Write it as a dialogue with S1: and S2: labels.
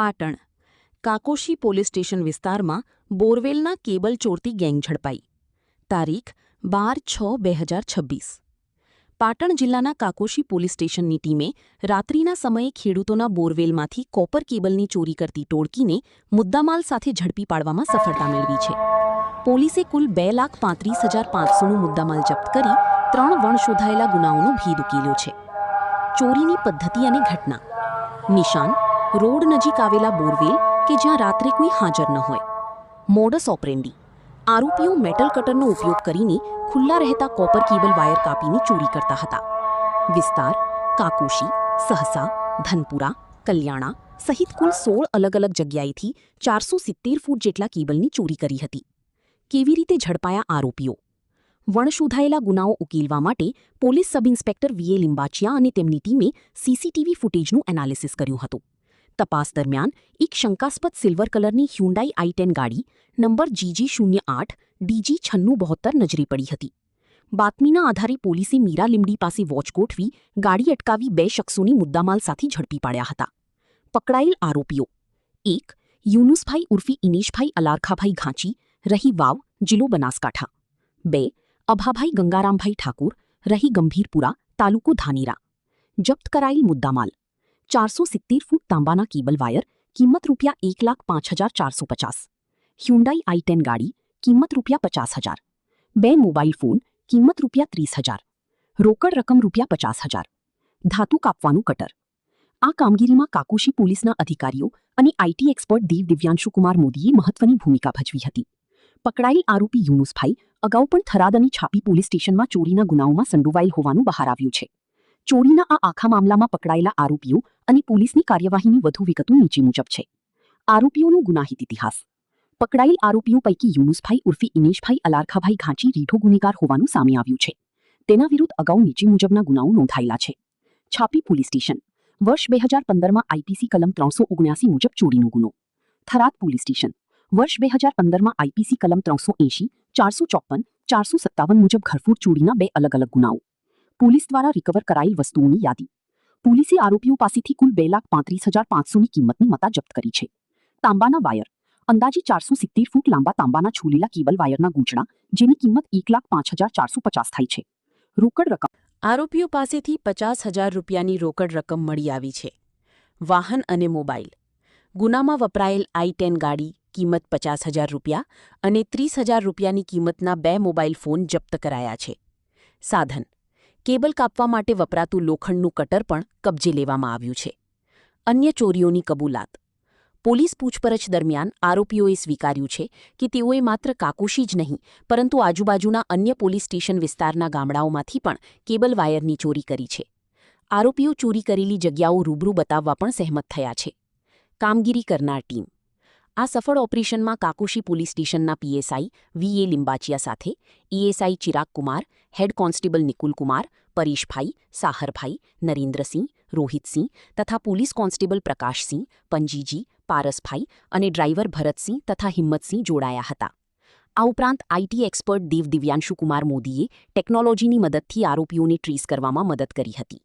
S1: Patan Kakoshi police station વિસ્તારમાં બોરવેલના cable ચોરતી gang ઝડપાઈ. તારીખ 12/6/2026. પાટણ જિલ્લાના કાકોશી પોલીસ સ્ટેશનની ટીમે રાત્રિના સમયે ખેડૂતોના બોરવેલમાંથી કોપર કેબલની ચોરી કરતી ટોળકીને મુદ્દામાલ સાથે ઝડપી પાડવામાં સફળતા મેળવી છે. પોલીસે કુલ 2,35,500નું મુદ્દામાલ જપ્ત કરી 3 વણશોધાયેલા ગુનાઓનો ભેદ ઉકેલ્યો છે. ચોરીની પદ્ધતિ અને ઘટના. નિશાન રોડ નજીક આવેલા બોરવેલ કે જ્યાં રાત્રે કોઈ હાજર ન હોય. Modus operandi. આરોપીઓ મેટલ કટરનો ઉપયોગ કરીને ખુલ્લા રહેતા કોપર કેબલ વાયર કાપીને ચોરી કરતા હતા. વિસ્તાર કાકોશી, સહસા, ધનપુરા, કલ્યાણા સહિત કુલ 16 અલગ અલગ જગ્યાએથી 470 ફૂટ જેટલા કેબલની ચોરી કરી હતી. કેવી રીતે ઝડપાયા આરોપીઓ? વણશોધાયેલા ગુનાઓ ઉકેલવા માટે પોલીસ સબ ઇન્સ્પેક્ટર વીએ લિંબાચિયા અને તેમની ટીમે સીસીટીવી ફૂટેજનું એનાલિસિસ કર્યું હતું. તપાસ દરમિયાન એક શંકાસ્પદ સિલ્વર કલરની હ્યુન્ડાઈ i10 ગાડી નંબર GG08 DG9672 નજરે પડી હતી. બાતમીના આધારે પોલીસે મીરા લીમડી પાસે વોચ ગોઠવી ગાડી અટકાવી 2 શખ્સોની મુદ્દામાલ સાથે ઝડપી પાડ્યા હતા. પકડાયેલ આરોપીઓ: 1. યુનુસભાઈ ઉર્ફી ઇનેશભાઈ અલારખાભાઈ ઘાંચી, રહી વાવ, જિલ્લો બનાસકાંઠા. 2. અભાભાઈ ગંગારામભાઈ ઠાકુર, રહી ગંભીરપુરા, તાલુકો ધાનેરા. જપ્ત કરાયેલ મુદ્દામાલ: 470 ફૂટ તાંબાના કેબલ વાયર, કિંમત ₹1,05,450. હ્યુન્ડાઈ i10 ગાડી, કિંમત ₹50,000. 2 મોબાઈલ ફોન, કિંમત ₹30,000. રોકડ રકમ ₹50,000. ધાતુ કાપવાનું કટર. આ કામગીરીમાં કાકોશી પોલીસના અધિકારીઓ અને આઈટી એક્સપર્ટ દિવ્યાંશુકુમાર મોદીએ મહત્વની ભૂમિકા ભજવી હતી. પકડાયેલ આરોપી યુનુસભાઈ અગાઉ પણ થરાદ અને છાપી પોલીસ સ્ટેશનમાં ચોરીના ગુનાઓમાં સંડોવાયેલ હોવાનું બહાર આવ્યું છે. ચોરીના આ આખા મામલામાં પકડાયેલા આરોપીઓ અને પોલીસની કાર્યવાહીની વધુ વિગતો નીચે મુજબ છે. આરોપીઓનો ગુનાહિત ઇતિહાસ. પકડાયેલ આરોપીઓ પૈકી યુનુસભાઈ ઉર્ફી ઇનેશભાઈ અલારખાભાઈ ઘાંચી રીઢો ગુનેગાર હોવાનું સામે આવ્યું છે. તેના વિરુદ્ધ અગાઉ નીચે મુજબના ગુનાઓ નોંધાયેલા છે. છાપી પોલીસ સ્ટેશન વર્ષ 2015માં આઈપીસી કલમ 379 મુજબ ચોરીનો ગુનો. થરાદ પોલીસ સ્ટેશન વર્ષ 2015માં આઈપીસી કલમ 380, 454, 457 મુજબ ઘરફોડ ચોરીના 2 અલગ અલગ ગુનાઓ. પોલીસ દ્વારા રિકવર કરાયેલ વસ્તુઓની યાદી. પોલીસે આરોપીઓ પાસેથી કુલ 2,35,500ની કિંમતની મતા જપ્ત કરી છે. તાંબાના વાયર અંદાજે 470 ફૂટ લાંબા તાંબાના છોલેલા કેબલ વાયરના ગૂંચડા, જેની કિંમત 1,05,450 થાય છે. રોકડ રકમ. આરોપીઓ પાસેથી 50,000 રૂપિયાની રોકડ રકમ મળી આવી છે. વાહન અને મોબાઈલ. ગુનામાં વપરાયેલ i10 ગાડી, કિંમત 50,000 રૂપિયા અને 30,000 રૂપિયાની કિંમતના 2 મોબાઈલ ફોન જપ્ત કરાયા છે. સાધન કેબલ કાપવા માટે વપરાતું લોખંડનું કટર પણ કબજે લેવામાં આવ્યું છે. અન્ય ચોરીઓની કબૂલાત. પોલીસ પૂછપરછ દરમિયાન આરોપીઓએ સ્વીકાર્યું છે કે તેઓએ માત્ર કાકોશી જ નહીં પરંતુ આજુબાજુના અન્ય પોલીસ સ્ટેશન વિસ્તારના ગામડાઓમાંથી પણ કેબલ વાયરની ચોરી કરી છે. આરોપીઓ ચોરી કરેલી જગ્યાઓ રૂબરૂ બતાવવા પણ સહેમત થયા છે. કામગીરી કરનાર ટીમ. આ સફળ ઓપરેશનમાં કાકોશી પોલીસ સ્ટેશનના પીએસઆઈ વીએ લિંબાચિયા સાથે ESI Chirag Kumar, head constable Nikul Kumar, Pareshbhai, Saharbhai, Narendrasinh, Rohitsinh તથા પોલીસ કોન્સ્ટેબલ પ્રકાશસિંહ, પંજીજી, પારસભાઈ અને ડ્રાઈવર ભરતસિંહ તથા હિંમતસિંહ જોડાયા હતા. આ ઉપરાંત આઈટી એક્સપર્ટ દિવ્યાંશુકુમાર મોદીએ ટેકનોલોજીની મદદથી આરોપીઓને ટ્રેસ કરવામાં મદદ કરી હતી.